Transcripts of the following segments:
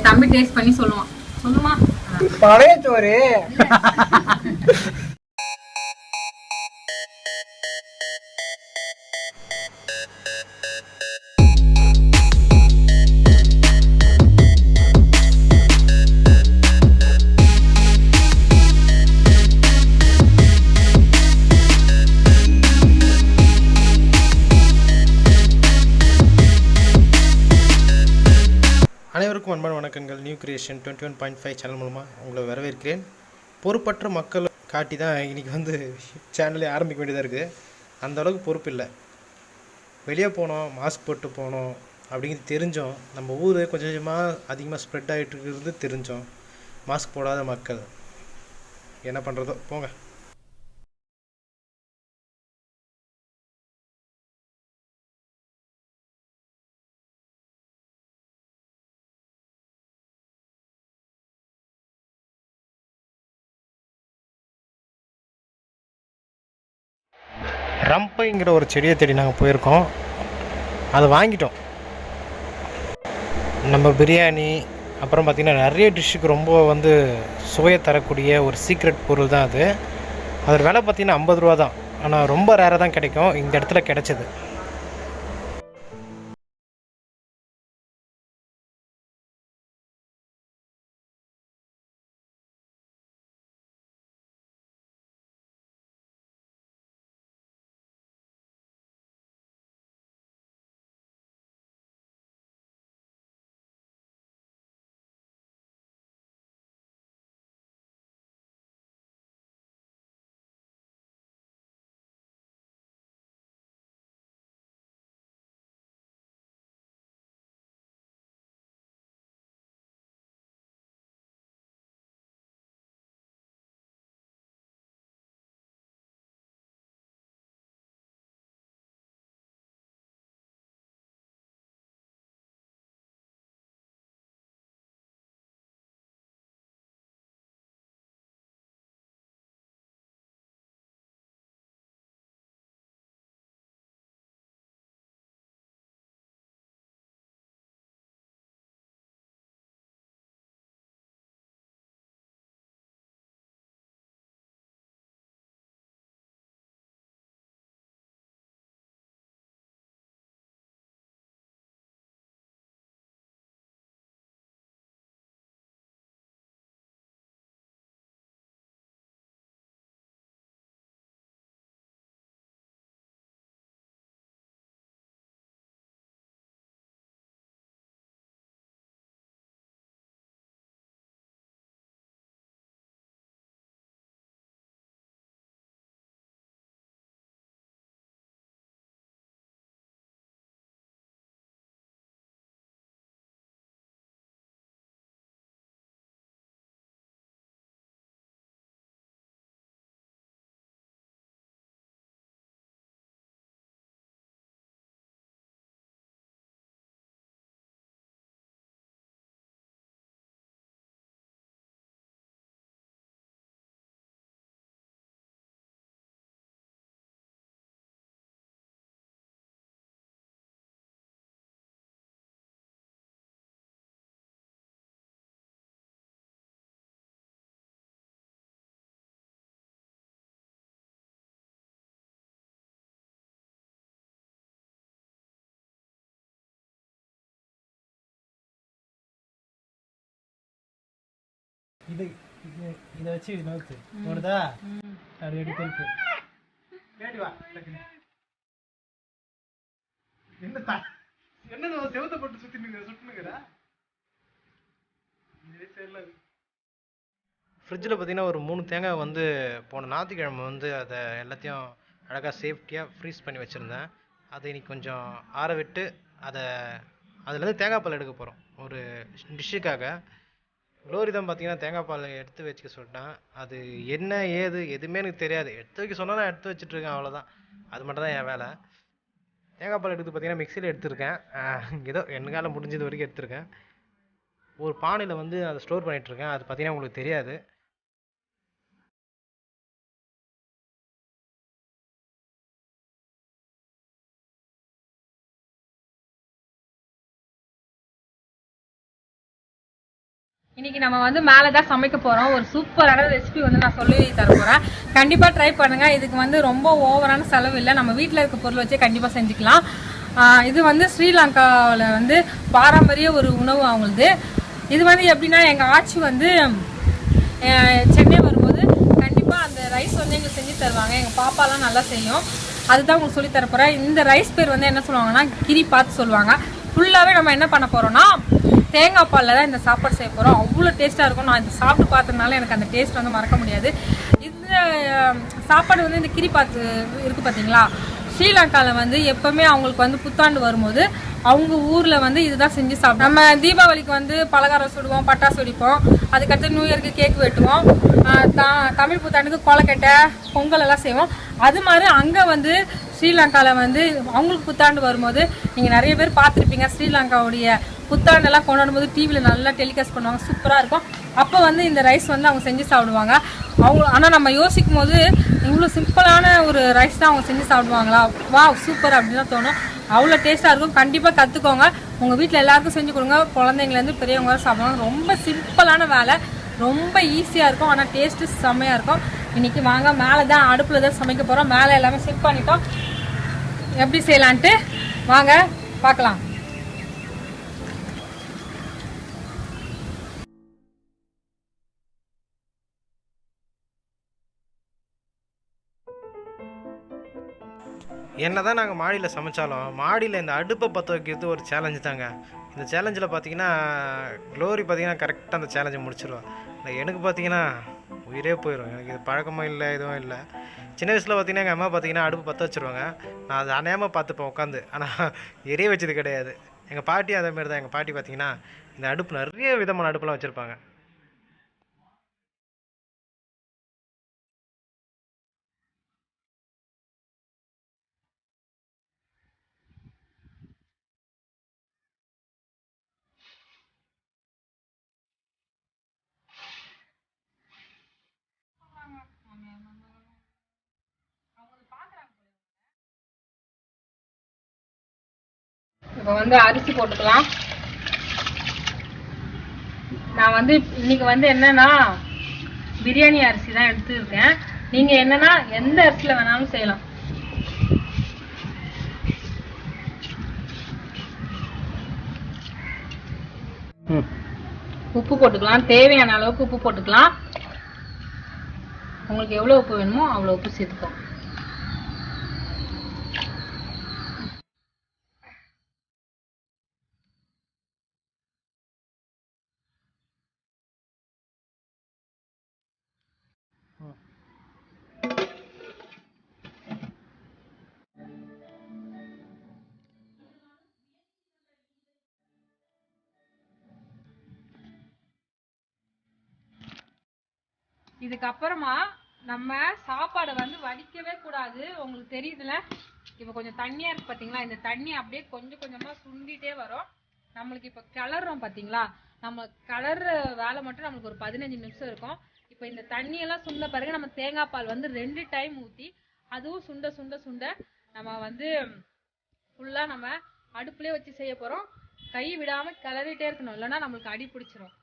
தம்பி டேஸ்ட் பண்ணி சொல்லுவான். சொல்லுமா பழைய சோறு. அனைவருக்கும் அன்பான வணக்கங்கள். நியூ கிரியேஷன் 21.5 சேனல் மூலமாக உங்களை வரவேற்கிறேன். பொறுப்பற்ற மக்கள் காட்டி தான் இன்றைக்கி சேனலே ஆரம்பிக்க வேண்டியதாக இருக்குது. அந்தளவுக்கு பொறுப்பு இல்லை. வெளியே போனோம், மாஸ்க் போட்டு போனோம் அப்படிங்கிறது தெரிஞ்சோம். நம்ம ஊர் கொஞ்சம் கொஞ்சமாக அதிகமாக ஸ்ப்ரெட் ஆகிட்டு இருக்கிறது தெரிஞ்சோம். மாஸ்க் போடாத மக்கள் என்ன பண்ணுறதோ போங்க. ரம்பைங்கிற ஒரு செடியை தேடி நாங்கள் போயிருக்கோம். அதை வாங்கிட்டோம். நம்ம பிரியாணி அப்புறம் பார்த்திங்கன்னா நிறைய டிஷ்ஷுக்கு ரொம்ப சுவையை தரக்கூடிய ஒரு சீக்ரெட் பொருள் தான் அது. அதோட விலை பார்த்திங்கன்னா 50 ரூபா தான். ஆனால் ரொம்ப ரேராக தான் கிடைக்கும். இந்த இடத்துல கிடைச்சது. இதை வச்சு நோக்கு வருதா? அப்படி எடுத்து கேடி வா. என்ன செவத்தை போட்டு சுட்டுனுங்கிறா. ஃப்ரிட்ஜில் பார்த்தீங்கன்னா ஒரு 3 தேங்காய் போன ஞாயிற்றுக்கிழமை அதை எல்லாத்தையும் அழகாக சேஃப்டியாக ஃப்ரீஸ் பண்ணி வச்சுருந்தேன். அதை இன்னைக்கு கொஞ்சம் ஆற விட்டு அதுலேருந்து தேங்காய் பால் எடுக்க போகிறோம் ஒரு டிஷ்ஷுக்காக. குளோரி தான் பார்த்தீங்கன்னா தேங்காய் பால் எடுத்து வச்சுக்க சொல்லிட்டேன். அது என்ன ஏது எதுவுமே எனக்கு தெரியாது. எடுத்து வைக்க சொன்னால் நான் எடுத்து வச்சுட்ருக்கேன், அவ்வளோதான். அது மட்டும் தான் என் வேலை. தேங்காய் பால் எடுத்து பார்த்தீங்கன்னா மிக்சியில் எடுத்துருக்கேன். ஏதோ என்னால் முடிஞ்சது வரைக்கும் எடுத்துருக்கேன். ஒரு பானையில் அதை ஸ்டோர் பண்ணிகிட்ருக்கேன். அது பார்த்தீங்கன்னா உங்களுக்கு தெரியாது. இன்னைக்கு நம்ம வந்து மேலே தான் சமைக்க போகிறோம். ஒரு சூப்பரான ரெசிபி வந்து நான் சொல்லி தர போகிறேன். கண்டிப்பாக ட்ரை பண்ணுங்கள். இதுக்கு வந்து ரொம்ப ஓவரான செலவு இல்லை. நம்ம வீட்டில் இருக்க பொருள் வச்சே கண்டிப்பாக செஞ்சுக்கலாம். இது வந்து ஸ்ரீலங்காவில் வந்து பாரம்பரிய ஒரு உணவு அவங்களுது. இது வந்து எப்படின்னா, எங்கள் ஆட்சி வந்து சென்னை வரும்போது கண்டிப்பாக அந்த ரைஸ் வந்து எங்களுக்கு செஞ்சு தருவாங்க. எங்கள் பாப்பாலாம் நல்லா செய்யும். அதுதான் உங்களுக்கு சொல்லி தர போகிறேன். இந்த ரைஸ் பேர் வந்து என்ன சொல்லுவாங்கன்னா, கிரி பாத்து சொல்லுவாங்க. ஃபுல்லாகவே நம்ம என்ன பண்ண போகிறோம்னா, தேங்காய் பாலில் தான் இந்த சாப்பாடு செய்ய போகிறோம். அவ்வளோ டேஸ்ட்டாக இருக்கும். நான் இந்த சாப்பிட்டு பார்த்ததுனால எனக்கு அந்த டேஸ்ட் வந்து மறக்க முடியாது. இந்த சாப்பாடு வந்து இந்த கிரி பாத்து இருக்குது பார்த்தீங்களா, ஸ்ரீலங்காவில் வந்து எப்போவுமே அவங்களுக்கு வந்து புத்தாண்டு வரும்போது அவங்க ஊரில் வந்து இதுதான் செஞ்சு சாப்பிடும். நம்ம தீபாவளிக்கு வந்து பலகாரம் சுடுவோம், பட்டாசு வெடிப்போம், அதுக்கடுத்து நியூ இயருக்கு கேக் வெட்டுவோம், தமிழ் புத்தாண்டுக்கு கொலக்கட்டை, பொங்கல் எல்லாம் செய்வோம். அது மாதிரி அங்கே வந்து ஸ்ரீலங்காவில் வந்து அவங்களுக்கு புத்தாண்டு வரும்போது நீங்கள் நிறைய பேர் பார்த்துருப்பீங்க. ஸ்ரீலங்காவுடைய புத்தாண்டெல்லாம் கொண்டாடும் போது டிவியில் நல்லா டெலிகாஸ்ட் பண்ணுவாங்க, சூப்பராக இருக்கும். அப்போ வந்து இந்த ரைஸ் வந்து அவங்க செஞ்சு சாப்பிடுவாங்க. ஆனால் நம்ம யோசிக்கும் போது இவ்வளோ சிம்பிளான ஒரு ரைஸ் தான் அவங்க செஞ்சு சாப்பிடுவாங்களா, வா சூப்பர் அப்படின்னு தான் தோணும். அவ்வளோ டேஸ்ட்டாக இருக்கும். கண்டிப்பாக கற்றுக்கோங்க. உங்கள் வீட்டில் எல்லாருக்கும் செஞ்சு கொடுங்க. குழந்தைங்கலேருந்து பெரியவங்க சாப்பிடுவாங்க. ரொம்ப சிம்பிளான வேலை, ரொம்ப ஈஸியாக இருக்கும். ஆனால் டேஸ்ட்டு செம்மையாக இருக்கும். இன்றைக்கி வாங்க, மேலே தான் அடுப்பில் தான் சமைக்க போகிறோம். மேலே எல்லாமே செட் பண்ணிட்டோம். எப்படி செய்யலான்ட்டு வாங்க பார்க்கலாம். என்ன தான் நாங்கள் மாடியில் சமைச்சாலும் மாடியில் இந்த அடுப்பை பற்ற வைக்கிறது ஒரு சேலஞ்சு தாங்க. இந்த சேலஞ்சில் பார்த்தீங்கன்னா க்ளோரி பார்த்தீங்கன்னா கரெக்டாக அந்த சேலஞ்சை முடிச்சிடுவான். எனக்கு பார்த்தீங்கன்னா உயிரே போயிடும். எனக்கு இது பழக்கமும் இல்லை, எதுவும் இல்லை. சின்ன வயசில் பார்த்தீங்கன்னா எங்கள் அம்மா பார்த்தீங்கன்னா அடுப்பு பற்ற வச்சுருவாங்க. நான் அதை அநியாயமாக பார்த்துப்பேன் உட்காந்து. ஆனால் எரிய வச்சது கிடையாது. எங்கள் பாட்டி அதேமாரி தான். எங்கள் பாட்டி பார்த்தீங்கன்னா இந்த அடுப்பு நிறைய விதமான அடுப்பெலாம் வச்சுருப்பாங்க. இப்போ வந்து அரிசி போட்டுக்கலாம். நான் வந்து இன்னைக்கு வந்து என்னன்னா பிரியாணி அரிசி தான் எடுத்துருக்கேன். நீங்க என்னன்னா எந்த அரிசியில வேணாலும் செய்யலாம். உப்பு போட்டுக்கலாம். தேவையான அளவுக்கு உப்பு போட்டுக்கலாம். உங்களுக்கு எவ்வளவு உப்பு வேணுமோ அவ்வளவு உப்பு சேர்த்துக்கலாம். இதுக்கப்புறமா நம்ம சாப்பாடை வந்து வடிக்கவே கூடாது. உங்களுக்கு தெரியுதுல, இப்ப கொஞ்சம் தண்ணியா இருக்கு பாத்தீங்களா, இந்த தண்ணி அப்படியே கொஞ்சம் கொஞ்சமா சுண்டிட்டே வரும். நம்மளுக்கு இப்ப கிளறோம் பாத்தீங்களா, நம்ம கிளற வேலை மட்டும் நம்மளுக்கு ஒரு 15 நிமிஷம் இருக்கும். இப்ப இந்த தண்ணி எல்லாம் சுண்ட பிறகு நம்ம தேங்காய் பால் வந்து 2 டைம் ஊத்தி அதுவும் சுண்ட சுண்ட சுண்ட நம்ம வந்து ஃபுல்லா நம்ம அடுப்புலயே வச்சு செய்ய போறோம். கை விடாம கிளறிட்டே இருக்கணும், இல்லைன்னா நம்மளுக்கு அடி பிடிச்சிரும்.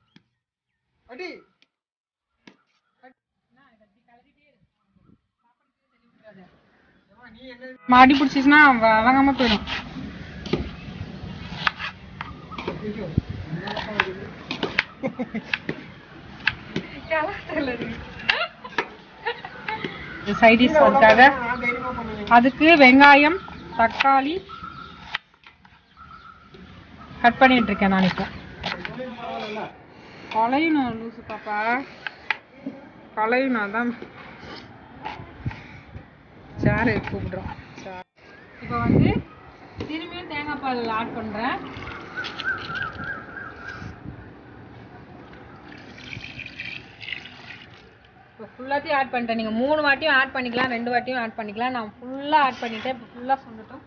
அடி பிடிச்சிச்சுன்னா வழங்காம போயிடும். சைடிஷ் அதுக்காக அதுக்கு வெங்காயம், தக்காளி கட் பண்ணிட்டு இருக்கேன் நான். இப்போ கலையணும் லூசு பாப்பா, கலையணும் தான் சேரு கூப்பிடுறோம். இப்போ வந்து திரும்பியும் தேங்காய் பால் ஆட் பண்றேன். இப்போ ஃபுல்லாத்தையும் ஆட் பண்ணிட்டேன். நீங்கள் 3 வாட்டியும் ஆட் பண்ணிக்கலாம், 2 வாட்டியும் ஆட் பண்ணிக்கலாம். நான் ஃபுல்லாக ஆட் பண்ணிட்டேன். இப்போ ஃபுல்லாக சொல்லட்டும்.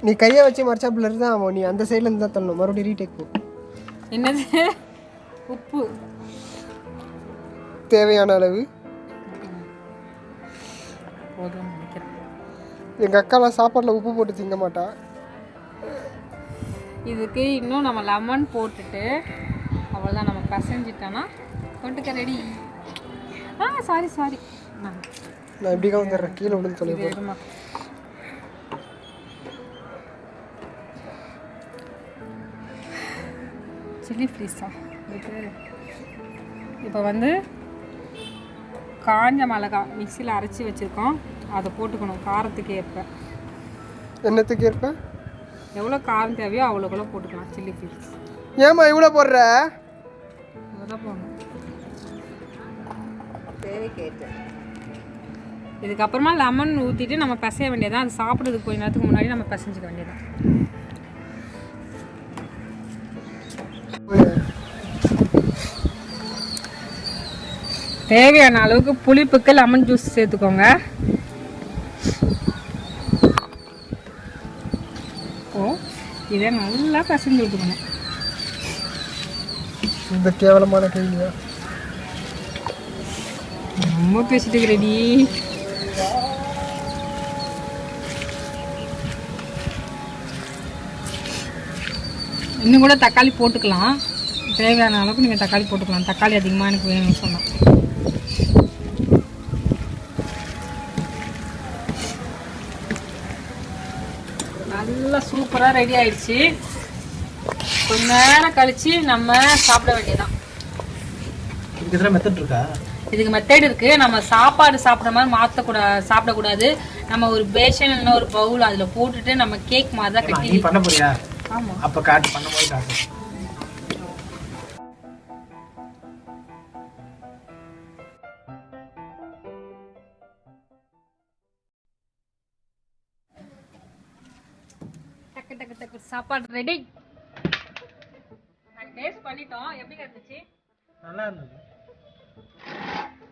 நீ கையை வச்சு மறைச்சா பிளர் தான் ஆகும். நீ அந்த சைடில் இருந்து தான் தள்ளணும். மறுபடியும் ரீடேக் போ. என்னது? உப்பு தேவையான அளவு போதும் நினைக்கிறேன். எங்கள் அக்காலாம் சாப்பாட்டில் உப்பு போட்டு திங்க மாட்டா. இதுக்கு இன்னும் நம்ம லெமன் போட்டுட்டு அவ்வளோதான், நம்ம பசஞ்சிட்டோன்னா தொட்டுக்க ரெடி. சாரி நான் எப்படி வந்துடுறேன், கீழே விழுந்து தொலை போகிறேன். சில்லி ஃப்ளீஸா இது. இப்போ வந்து காஞ்ச மிளகாய் மிக்சியில் அரைச்சி வச்சுருக்கோம், அதை போட்டுக்கணும் காரத்துக்கு ஏற்ப. என்னத்துக்கு ஏற்ப எவ்வளோ காரம் தேவையோ அவ்வளோக்குள்ள போட்டுக்கலாம். சில்லி ஃப்ளீக்ஸ் ஏம்மா இவ்வளோ போடுற? இவ்வளோ போடணும். இதுக்கப்புறமா லெமன் ஊற்றிட்டு நம்ம பிசைய வேண்டியதான். அது சாப்பிட்றதுக்கு கொஞ்ச நேரத்துக்கு முன்னாடி நம்ம பிசைஞ்சிக்க வேண்டியதான். தேவையான அளவுக்கு புளிப்புக்கு லெமன் ஜூஸ் சேர்த்துக்கோங்க. இதை நல்லா பிசைஞ்சு விட்டுக்கணும். இந்த கேவலமான கையிலையா ரொம்ப பேசிட்டு ரெடி. இன்னும் கூட தக்காளி போட்டுக்கலாம், தேவையான அளவுக்கு நீங்கள் தக்காளி போட்டுக்கலாம். தக்காளி அதிகமாக எனக்கு வேணும்னு சொன்னால். நல்லா சூப்பராக ரெடி ஆயிடுச்சு. கொஞ்ச நேரம் கழிச்சு நம்ம சாப்பிட வேண்டியதான். மெத்தட் இருக்கா? இதுக்கு மெத்தட் இருக்கு. நம்ம சாப்பாடு சாப்பிட்ற மாதிரி சாப்பிடக்கூடாது. நம்ம ஒரு பேஷன் இல்லைன்னா ஒரு பவுல் அதில் போட்டுட்டு நம்ம கேக் மாதிரி தான் கட்டி பண்ண போறியா? ஆமாம், அப்போ காட்டு பண்ணும்போது காட்டு. டக்கு டக்கு டக்கு சாப்பாடு ரெடி. நாங்கள் டேஸ்ட் பண்ணிட்டோம். எப்படி இருந்துச்சு? நல்லா இருந்தது.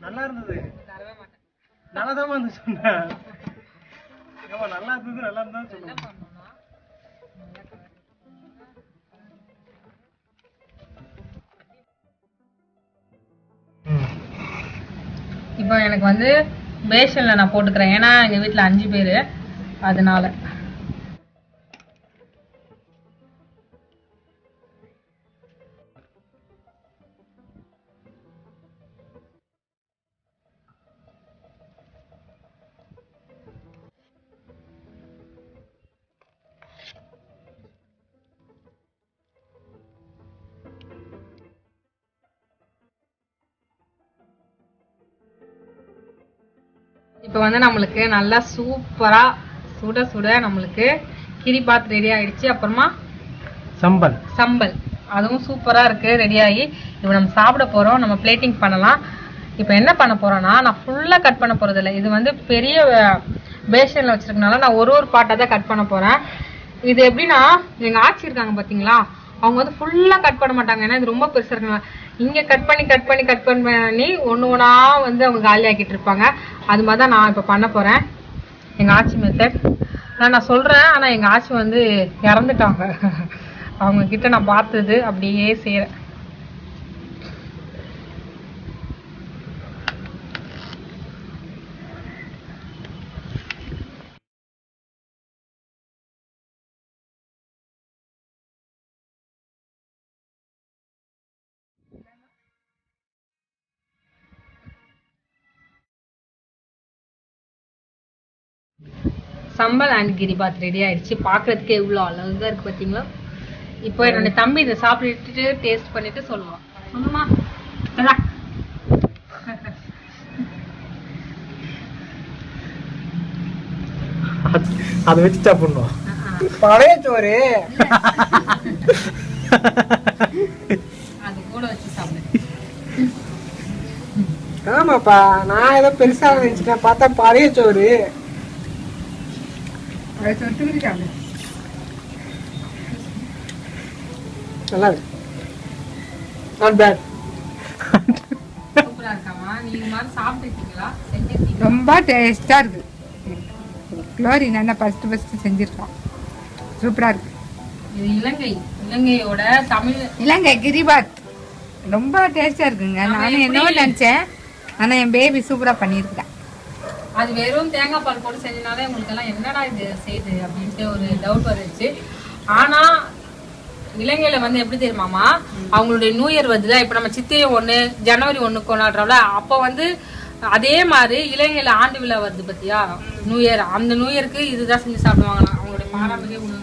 நல்லா இருந்தது. தரவே மாட்டேன். நல்லா தான் வந்து சொன்னேன். நல்லா இருந்தது. நல்லா இருந்தா சொல்லுங்க. இப்போ எனக்கு வந்து பேஷனில் நான் போட்டுக்கிறேன், ஏன்னா எங்கள் வீட்டில் 5 பேர், அதனால. இப்போ வந்து நம்மளுக்கு நல்லா சூப்பராக சுட சுட நம்மளுக்கு கிரிபாத் ரெடி ஆயிடுச்சு. அப்புறமா சம்பல் அதுவும் சூப்பராக இருக்குது, ரெடி ஆகி. இப்போ நம்ம சாப்பிட போகிறோம். நம்ம பிளேட்டிங் பண்ணலாம். இப்போ என்ன பண்ண போகிறோன்னா, நான் ஃபுல்லாக கட் பண்ண போகிறதில்ல. இது வந்து பெரிய பேஷனில் வச்சுருக்கனால நான் ஒரு பார்ட்டாக தான் கட் பண்ண போகிறேன். இது எப்படின்னா, எங்கள் ஆச்சி இருக்காங்க பார்த்தீங்களா, அவங்க வந்து ஃபுல்லாக கட் பண்ண மாட்டாங்க. ஏன்னா இது ரொம்ப பெருசாக இருக்குங்க. இங்கே கட் பண்ணி ஒன்று ஒன்றா வந்து அவங்க காலி ஆக்கிட்டு இருப்பாங்க. அது மாதிரி தான் நான் இப்போ பண்ண போகிறேன், எங்கள் ஆச்சி மெத்தட். நான் சொல்கிறேன், ஆனால் எங்கள் ஆச்சி வந்து இறந்துட்டாங்க. அவங்க கிட்ட நான் பார்த்தது அப்படியே செய்கிறேன். சம்பல் அண்ட் கிரிபாத் ரெடி ஆயிடுச்சு. பார்க்கறதுக்கு எவ்வளோ அழகாக இருக்கு பார்த்தீங்களா. இப்போ என்னோட தம்பி இதை சாப்பிட்டுட்டு டேஸ்ட் பண்ணிட்டு சொல்லுவான். சொல்லுமா? அதை வச்சு சாப்பிடணும். பழைய சோறு அது கூட வச்சு சாப்பிடு. ஆமாப்பா, நான் ஏதோ பெருசாக நினைச்சிட்டேன், பார்த்தா பழைய சோறு. நல்லா இருக்கு. Not bad. சூப்பரா இருக்காமா? நீ இது மாதிரி சாப்பிட்டுருக்கீங்களா? செஞ்சிருக்கீங்களா? ரொம்ப டேஸ்ட்டாக இருக்குது. க்ளோரி நல்லா ஃபஸ்ட்டு செஞ்சுருக்கான். சூப்பரா இருக்கு. இது இலங்கையோட தமிழ் இலங்கை கிரிபாத் ரொம்ப டேஸ்டா இருக்குங்க. நானும் என்னவோ நினைச்சேன், ஆனா என் பேபி சூப்பரா பண்ணியிருக்கேன். அது வெறும் தேங்காய் பால் போட்டு செஞ்சனாலே உங்களுக்கு எல்லாம் என்னடா இது செய்யுது அப்படின்ட்டு ஒரு டவுட் வந்துச்சு. ஆனா இலங்கையில வந்து எப்படி தெரியுமாமா, அவங்களுடைய நியூ இயர் வருதுல, இப்ப நம்ம சித்திரை 1 ஜனவரி 1 கொண்டாடுறோம்ல, அப்ப வந்து அதே மாதிரி இலங்கையில ஆண்டு விழா வருது பத்தியா, நியூ இயர். அந்த நியூ இயருக்கு இதுதான் செஞ்சு சாப்பிடுவாங்களாம். அவங்களுடைய பாரம்பரிய உணவு.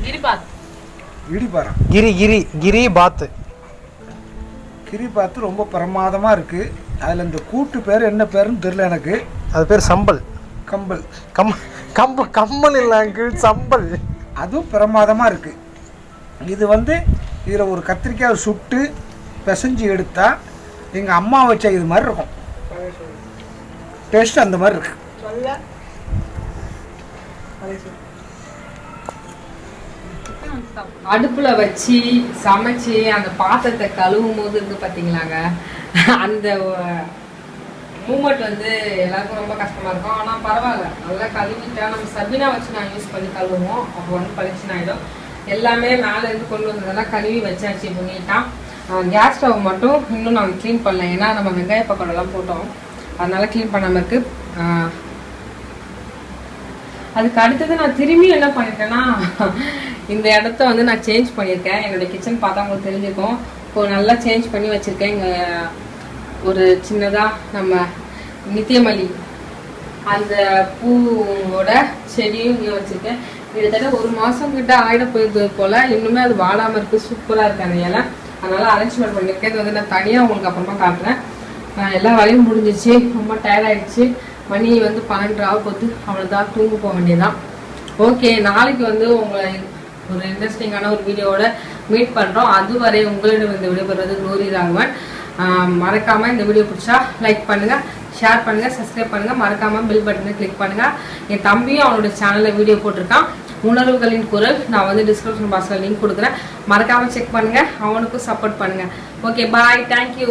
கிரிபாத் கிரிபாத் கிரிபாத் ரொம்ப பிரமாதமா இருக்கு. அதுல இந்த கூட்டு பேர் என்ன பேருன்னு தெரியல எனக்கு. அது பேர் சம்பல். கம்பல் கம்மல் இல்லை அங்கிள், சம்பல். அதுவும் பிரமாதமாக இருக்குது. இது வந்து இதில் ஒரு கத்திரிக்காய் சுட்டு பிசைஞ்சு எடுத்தா எங்கள் அம்மா வச்ச இது மாதிரி இருக்கும். டேஸ்ட் அந்த மாதிரி இருக்கு. அடுப்புல வச்சு சமைச்சு அந்த பாத்திரத்தை கழுவும் போது இருக்கு பாத்தீங்களாங்க, அந்த மூமெண்ட் வந்து எல்லாருக்கும் ரொம்ப கஷ்டமா இருக்கும். ஆனா பரவாயில்ல, நல்லா கழுவிட்டா நம்ம சபினா வச்சு நான் யூஸ் பண்ணி கழுவுவோம், அப்போ வந்து பளிச்சுன்னு ஆயிடும். எல்லாமே மேல இருந்து கொண்டு வந்ததெல்லாம் கழுவி வச்சாச்சு. இப்போ நீட்டான். கேஸ் ஸ்டவ் மட்டும் இன்னும் நாங்கள் க்ளீன் பண்ணல, ஏன்னா நம்ம வெங்காய பக்கோடெல்லாம் போட்டோம், அதனால க்ளீன் பண்ணாம இருக்கு. அதுக்கு அடுத்தது நான் திரும்பி என்ன பண்ணிட்டேன்னா, இந்த இடத்த வந்து நான் சேஞ்ச் பண்ணியிருக்கேன். என்னுடைய கிச்சன் பார்த்தா உங்களுக்கு தெரிஞ்சிருக்கும். இப்போ நல்லா சேஞ்ச் பண்ணி வச்சிருக்கேன். இங்கே ஒரு சின்னதா நம்ம நித்தியமல்லி அந்த பூவோட செடியும் இங்கே வச்சிருக்கேன். கிட்டத்தட்ட 1 மாசம் கிட்ட ஆயிட போயிருந்தது போல, இன்னுமே அது வாடாம இருக்கு. சூப்பரா இருக்கு அந்த இலை. அதனால அரேஞ்ச்மெண்ட் பண்ணிருக்கேன். இது வந்து நான் தனியா உங்களுக்கு அப்புறமா காட்டுறேன். எல்லா வேலையும் முடிஞ்சிச்சு. ரொம்ப டயர்ட் ஆயிடுச்சு. மணி வந்து 12 ஆக போகுது. அவ்வளோதான், தூங்க போக வேண்டியதான். ஓகே, நாளைக்கு வந்து உங்களை ஒரு இன்ட்ரெஸ்டிங்கான ஒரு வீடியோவோட மீட் பண்றோம். அதுவரை உங்களிடம் இந்த விடைபெறுவது குளோரி ராகவன். மறக்காம இந்த வீடியோ பிடிச்சா லைக் பண்ணுங்க, ஷேர் பண்ணுங்க, சப்ஸ்கிரைப் பண்ணுங்க, மறக்காம பெல் பட்டனை கிளிக் பண்ணுங்க. என் தம்பியும் அவனோட சேனல்ல வீடியோ போட்டிருக்கான், உணர்வுகளின் குரல். நான் வந்து டிஸ்கிரிப்ஷன் பாக்ஸ்ல லிங்க் கொடுக்குறேன், மறக்காம செக் பண்ணுங்க, அவனுக்கும் சப்போர்ட் பண்ணுங்க. ஓகே, பாய், தேங்க்யூ.